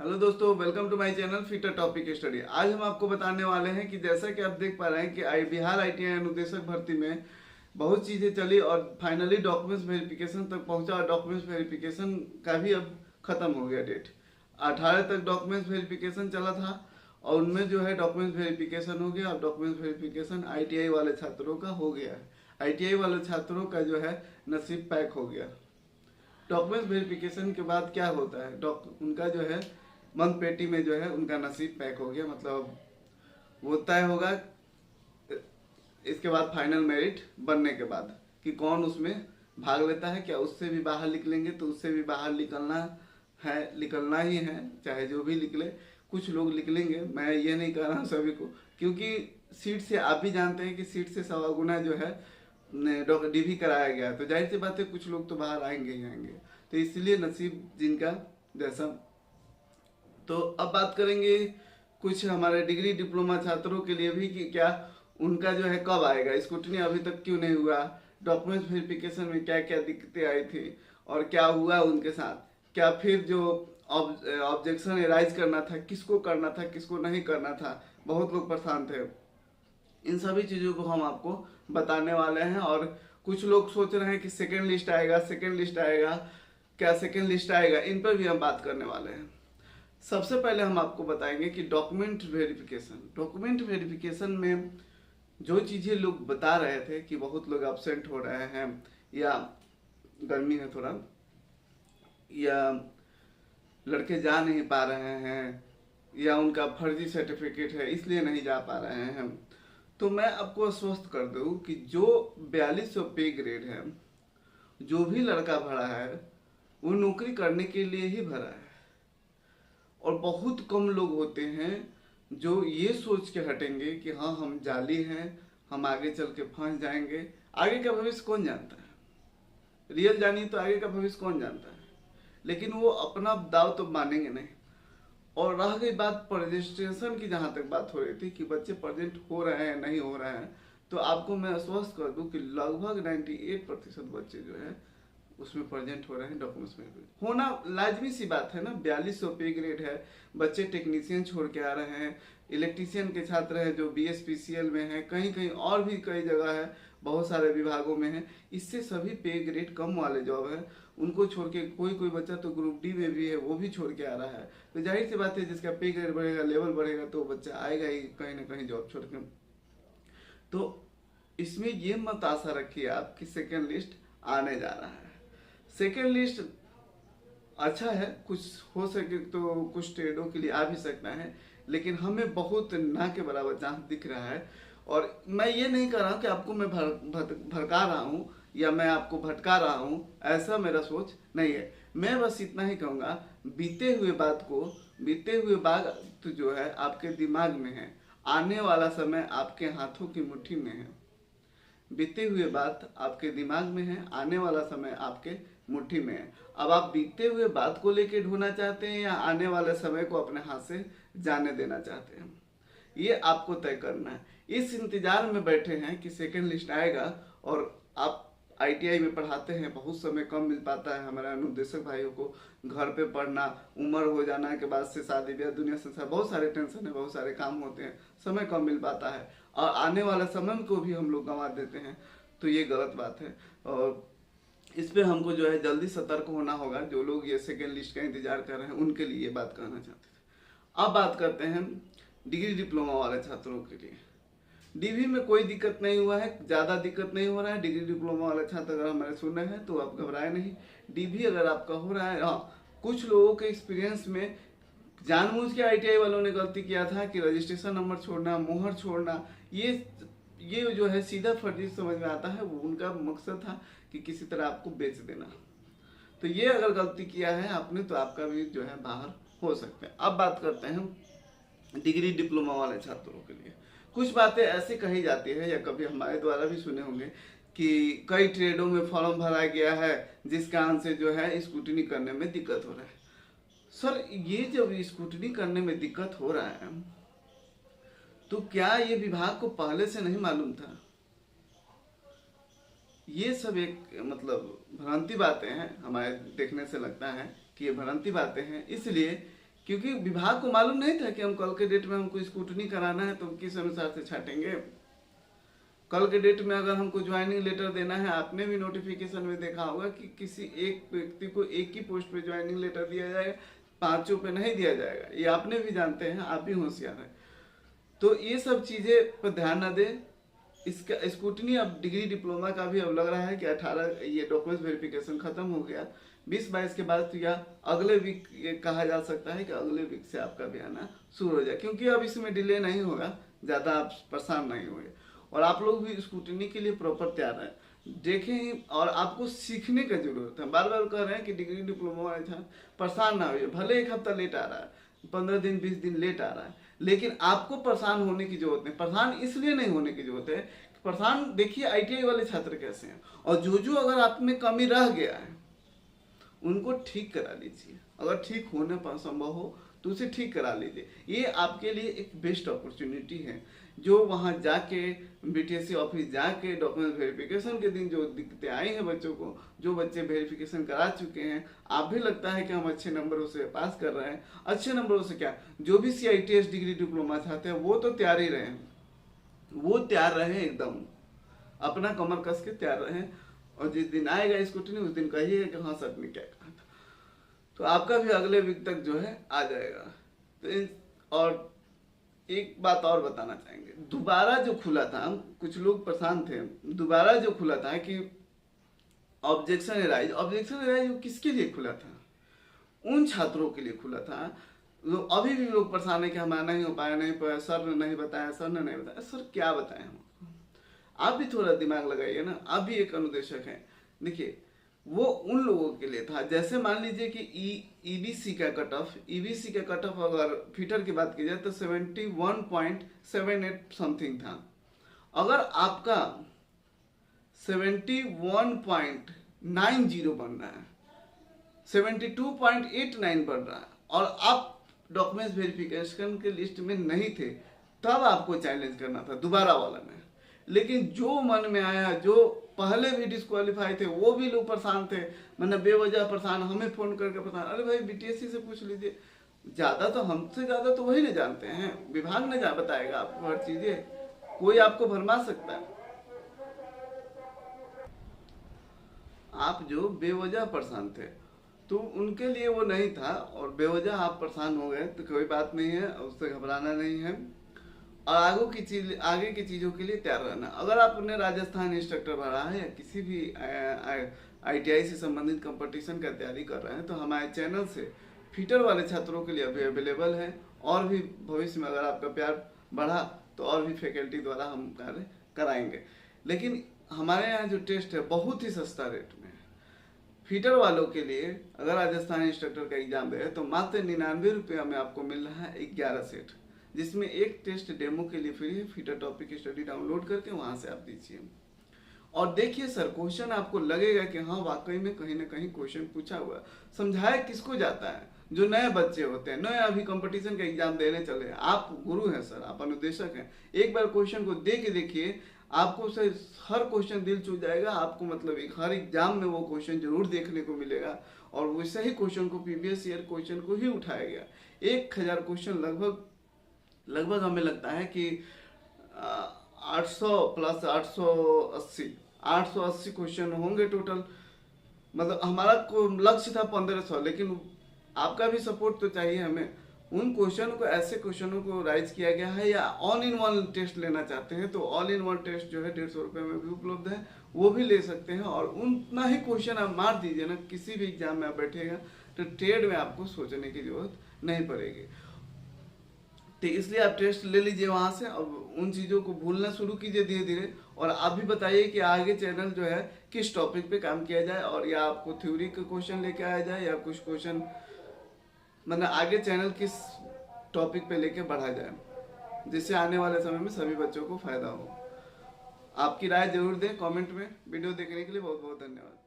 Hello दोस्तों, welcome to my channel fitter topic study. आज हम आपको बताने वाले हैं कि जैसा कि आप देख पा रहे हैं कि बिहार आईटीआई अनुदेशक भर्ती में बहुत चीज़ें चली और फाइनली डॉक्यूमेंट्स वेरिफिकेशन तक पहुंचा और डॉक्यूमेंट्स वेरिफिकेशन का भी अब खत्म हो गया डेट। 18 तक डॉक्यूमेंट्स वेरिफिकेशन चला था और उनमें जो है डॉक्यूमेंट्स वेरिफिकेशन हो गया। अब डॉक्यूमेंट्स वेरिफिकेशन आईटीआई वाले छात्रों का हो गया है। आईटीआई वाले छात्रों का जो है नसीब पैक हो गया। डॉक्यूमेंट वेरिफिकेशन के बाद क्या होता है, उनका जो है बंद पेटी में जो है उनका नसीब पैक हो गया, मतलब वो तय होगा इसके बाद फाइनल मेरिट बनने के बाद कि कौन उसमें भाग लेता है। क्या उससे भी बाहर निकलेंगे तो उससे भी बाहर निकलना ही है, चाहे जो भी निकले। कुछ लोग निकलेंगे, मैं ये नहीं कह रहा हूँ सभी को, क्योंकि सीट से आप भी जानते हैं कि सीट से 1.25 गुना जो है डीवी कराया गया है, तो जाहिर सी बात है कुछ लोग तो बाहर आएंगे ही आएंगे। तो इसलिए नसीब जिनका जैसा। तो अब बात करेंगे कुछ हमारे डिग्री डिप्लोमा छात्रों के लिए भी कि क्या उनका जो है कब आएगा, स्क्रूटनी अभी तक क्यों नहीं हुआ, डॉक्यूमेंट वेरिफिकेशन में क्या क्या दिक्कतें आई थी और क्या हुआ उनके साथ, क्या फिर जो ऑब्जेक्शन एराइज करना था किसको करना था किसको नहीं करना था, बहुत लोग परेशान थे। इन सभी चीज़ों को हम आपको बताने वाले हैं। और कुछ लोग सोच रहे हैं कि सेकेंड लिस्ट आएगा, सेकेंड लिस्ट आएगा, क्या सेकेंड लिस्ट आएगा, इन पर भी हम बात करने वाले हैं। सबसे पहले हम आपको बताएंगे कि डॉक्यूमेंट वेरिफिकेशन में जो चीज़ें लोग बता रहे थे कि बहुत लोग एब्सेंट हो रहे हैं, या गर्मी है थोड़ा, या लड़के जा नहीं पा रहे हैं, या उनका फर्जी सर्टिफिकेट है इसलिए नहीं जा पा रहे हैं, तो मैं आपको आश्वस्त कर दूं कि जो 4200 पे ग्रेड है, जो भी लड़का भरा है वो नौकरी करने के लिए ही भरा है। और बहुत कम लोग होते हैं जो ये सोच के हटेंगे कि हाँ हम जाली हैं, हम आगे चल के फंस जाएंगे। आगे का भविष्य कौन जानता है, रियल जानिए तो आगे का भविष्य कौन जानता है, लेकिन वो अपना दाव तो मानेंगे नहीं। और रह गई बात रजिस्ट्रेशन की, जहाँ तक बात हो रही थी कि बच्चे प्रेजेंट हो रहे हैं नहीं हो रहे हैं, तो आपको मैं आश्वस्त कर दूं कि लगभग 98% बच्चे जो है उसमें प्रेजेंट हो रहे हैं। डॉक्यूमेंट्स में होना लाजमी सी बात है ना, 4200 पे ग्रेड है, बच्चे टेक्नीशियन छोड़ के आ रहे हैं, इलेक्ट्रीशियन के छात्र हैं जो BSPCL में हैं, कहीं कहीं और भी कई जगह है, बहुत सारे विभागों में है। इससे सभी पे ग्रेड कम वाले जॉब है उनको छोड़ के, कोई कोई बच्चा तो ग्रुप डी में भी है वो भी छोड़ के आ रहा है। तो जाहिर सी बात है जिसका पे ग्रेड बढ़ेगा, लेवल बढ़ेगा, तो बच्चा आएगा ही कहीं ना कहीं जॉब छोड़ के। तो इसमें ये मत आशा रखिए आप कि सेकेंड लिस्ट आने जा रहा है। सेकेंड लिस्ट अच्छा है, कुछ हो सके तो कुछ ट्रेडों के लिए आ भी सकता है, लेकिन हमें बहुत ना के बराबर चांस दिख रहा है। और मैं ये नहीं कर रहा हूँ कि आपको मैं भड़का रहा हूँ या मैं आपको भटका रहा हूँ, ऐसा मेरा सोच नहीं है। मैं बस इतना ही कहूँगा, बीते हुए बात तो जो है आपके दिमाग में है, आने वाला समय आपके हाथों की मुट्ठी में है। बीते हुए बात आपके दिमाग में है, आने वाला समय आपके मुट्ठी में है। अब आप बीते हुए बात को लेके ढूंढना चाहते हैं या आने वाले समय को अपने हाथ से जाने देना चाहते हैं, ये आपको तय करना है। इस इंतजार में बैठे हैं कि सेकेंड लिस्ट आएगा, और आप आईटीआई में पढ़ाते हैं, बहुत समय कम मिल पाता है हमारे अनुदेशक भाइयों को, घर पे पढ़ना, उम्र हो जाना के बाद से शादी ब्याह, दुनिया संसार, बहुत सारे टेंशन है, बहुत सारे काम होते हैं, समय कम मिल पाता है और आने वाला समय को भी हम लोग गंवा देते हैं। तो ये गलत बात है और इस पे हमको जो है जल्दी सतर्क होना होगा। जो लोग ये सेकेंड लिस्ट का इंतजार कर रहे हैं उनके लिए ये बात कहना चाहते थे। अब बात करते हैं डिग्री डिप्लोमा वाले छात्रों के लिए। डीवी में कोई दिक्कत नहीं हुआ है, ज़्यादा दिक्कत नहीं हो रहा है। डिग्री डिप्लोमा वाले छात्र अगर हमारे सुन रहे हैं तो आप घबराए नहीं। डीवी अगर आपका हो रहा है, हाँ, कुछ लोगों के एक्सपीरियंस में जानबूझ के आईटीआई वालों ने गलती किया था कि रजिस्ट्रेशन नंबर छोड़ना, मोहर छोड़ना, ये जो है सीधा फर्जी समझ में आता है। वो उनका मकसद था कि किसी तरह आपको बेच देना। तो ये अगर गलती किया है आपने तो आपका भी जो है बाहर हो सकते हैं। अब बात करते हैं डिग्री डिप्लोमा वाले छात्रों के लिए। कुछ बातें ऐसी कही जाती है या कभी हमारे द्वारा भी सुने होंगे कि कई ट्रेडों में फॉर्म भरा गया है जिस कारण से जो है स्क्रूटनी करने में दिक्कत हो रहा है। सर, ये जब स्क्रूटनी करने में दिक्कत हो रहा है तो क्या ये विभाग को पहले से नहीं मालूम था? ये सब एक मतलब भ्रांति बातें हैं, हमारे देखने से लगता है कि ये भ्रांति बातें हैं, इसलिए क्योंकि विभाग को मालूम नहीं था कि हम कल के डेट में हमको स्क्रूटनी कराना है तो किस अनुसार से छाटेंगे। कल के डेट में अगर हमको ज्वाइनिंग लेटर देना है, आपने भी नोटिफिकेशन में देखा होगा कि किसी एक व्यक्ति को एक ही पोस्ट पे ज्वाइनिंग लेटर दिया जाएगा, 5 पे नहीं दिया जाएगा। ये आपने भी जानते हैं, आप भी होशियार हैं। तो ये सब चीजें पर ध्यान न दें। इसका स्क्रूटनी अब डिग्री डिप्लोमा का भी अब लग रहा है कि 18 ये डॉक्यूमेंट्स वेरिफिकेशन खत्म हो गया, 20-22 के बाद तो या अगले वीक ये कहा जा सकता है कि अगले वीक से आपका भी आना शुरू हो जाए, क्योंकि अब इसमें डिले नहीं होगा, ज़्यादा आप परेशान नहीं होंगे। और आप लोग भी स्क्रूटनी के लिए प्रॉपर तैयार हैं, देखें। और आपको सीखने का जरूरत है। बार बार कह रहे हैं कि डिग्री डिप्लोमा वाले छात्र परेशान ना होइए, भले एक हफ्ता लेट आ रहा है, 15 दिन 20 दिन लेट आ रहा है, लेकिन आपको परेशान होने की जरूरत नहीं। परेशान इसलिए नहीं होने की जरूरत है, परेशान देखिए ITI वाले छात्र कैसे हैं, और जो अगर आप में कमी रह गया है उनको ठीक करा लीजिए। अगर ठीक होने पर संभव हो तो उसे ठीक करा लीजिए। ये आपके लिए एक बेस्ट अपॉर्चुनिटी है। जो वहाँ जाके BTSC ऑफिस जाके डॉक्यूमेंट वेरिफिकेशन के दिन जो दिक्कतें आई हैं बच्चों को, जो बच्चे वेरिफिकेशन करा चुके हैं, आप भी लगता है कि हम अच्छे नंबरों से पास कर रहे हैं। अच्छे नंबरों से क्या, जो भी CITS डिग्री डिप्लोमा चाहते हैं वो तो तैयार ही रहे, वो तैयार रहे, एकदम अपना कमर कस के तैयार रहे। और जिस दिन आएगा स्क्रूटनी उस दिन कहिएगा कि हाँ सर ने क्या कहा था, तो आपका भी अगले वीक तक जो है आ जाएगा। तो और एक बात और बताना चाहेंगे, दोबारा जो खुला था, कुछ लोग परेशान थे, दोबारा जो खुला था कि ऑब्जेक्शन एराइज किसके लिए खुला था? उन छात्रों के लिए खुला था। अभी भी लोग परेशान है कि हमारा नहीं हो पाया, नहीं पाया, सर ने नहीं बताया, सर ने नहीं बताया। सर क्या बताएं हमको? आप भी थोड़ा दिमाग लगाइए ना, आप भी एक अनुदेशक हैं। देखिए वो उन लोगों के लिए था, जैसे मान लीजिए कि EBC का कट ऑफ अगर फीटर की बात की जाए तो 71.78 समथिंग था। अगर आपका 71.90 बन रहा है, 72.89 बन रहा है, और आप डॉक्यूमेंट्स वेरिफिकेशन के लिस्ट में नहीं थे, तब आपको चैलेंज करना था दोबारा वाला में। लेकिन जो मन में आया, जो पहले भी डिस्क्वालीफाई थे वो भी लोग परेशान थे, मतलब बेवजह परेशान, हमें फोन करके परेशान। अरे भाई BTSC से पूछ लीजिए, ज्यादा तो हमसे ज्यादा तो वही नहीं जानते हैं, विभाग ने बताएगा आपको हर चीजें, कोई आपको भरमा सकता है। आप जो बेवजह परेशान थे तो उनके लिए वो नहीं था, और बेवजह आप परेशान हो गए तो कोई बात नहीं है, उससे घबराना नहीं है। और आगे की चीज़ों के लिए तैयार रहना। अगर आपने राजस्थान इंस्ट्रक्टर भरा है या किसी भी ITI से संबंधित कंपटीशन का तैयारी कर रहे हैं तो हमारे चैनल से फीटर वाले छात्रों के लिए अभी अवेलेबल है। और भी भविष्य में अगर आपका प्यार बढ़ा तो और भी फैकल्टी द्वारा हम कार्य कराएंगे। लेकिन हमारे यहाँ जो टेस्ट है बहुत ही सस्ता रेट में है। फीटर वालों के लिए अगर राजस्थान इंस्ट्रक्टर का एग्जाम दे तो मात्र 99 रुपया में आपको मिल रहा है 11 सेट, जिसमें एक टेस्ट डेमो के लिए फ्री है। फीटर टॉपिक स्टडी डाउनलोड करके वहां से आप दीजिए और देखिए सर, क्वेश्चन आपको लगेगा कि हाँ वाकई में कहीं ना कहीं क्वेश्चन पूछा हुआ। समझाया किसको जाता है? जो नए बच्चे होते हैं, नए अभी कंपटीशन का एग्जाम देने चले हैं। आप गुरु हैं सर, आप अनुदेशक हैं, एक बार क्वेश्चन को दे के देखिए, आपको से हर क्वेश्चन दिल छू जाएगा। आपको मतलब एक हर एग्जाम में वो क्वेश्चन जरूर देखने को मिलेगा और वैसे ही क्वेश्चन को प्रीवियस ईयर क्वेश्चन को ही उठाया गया। 1000 क्वेश्चन लगभग हमें लगता है कि 800 प्लस 880 क्वेश्चन होंगे टोटल। मतलब हमारा लक्ष्य था 1500, लेकिन आपका भी सपोर्ट तो चाहिए हमें। उन क्वेश्चन को, ऐसे क्वेश्चनों को राइज किया गया है। या ऑल इन वन टेस्ट लेना चाहते हैं तो ऑल इन वन टेस्ट जो है 150 रुपये में भी उपलब्ध है, वो भी ले सकते हैं। और उतना ही क्वेश्चन आप मार दीजिए ना, किसी भी एग्जाम में आप बैठेगा तो ट्रेड में आपको सोचने की जरूरत नहीं पड़ेगी। तो इसलिए आप टेस्ट ले लीजिए वहाँ से और उन चीज़ों को भूलना शुरू कीजिए धीरे धीरे। और आप भी बताइए कि आगे चैनल जो है किस टॉपिक पे काम किया जाए, और या आपको थ्योरी के क्वेश्चन लेके आया जाए या कुछ क्वेश्चन मतलब आगे चैनल किस टॉपिक पे लेके बढ़ा जाए, जिससे आने वाले समय में सभी बच्चों को फायदा हो। आपकी राय जरूर दें कमेंट में। वीडियो देखने के लिए बहुत बहुत धन्यवाद।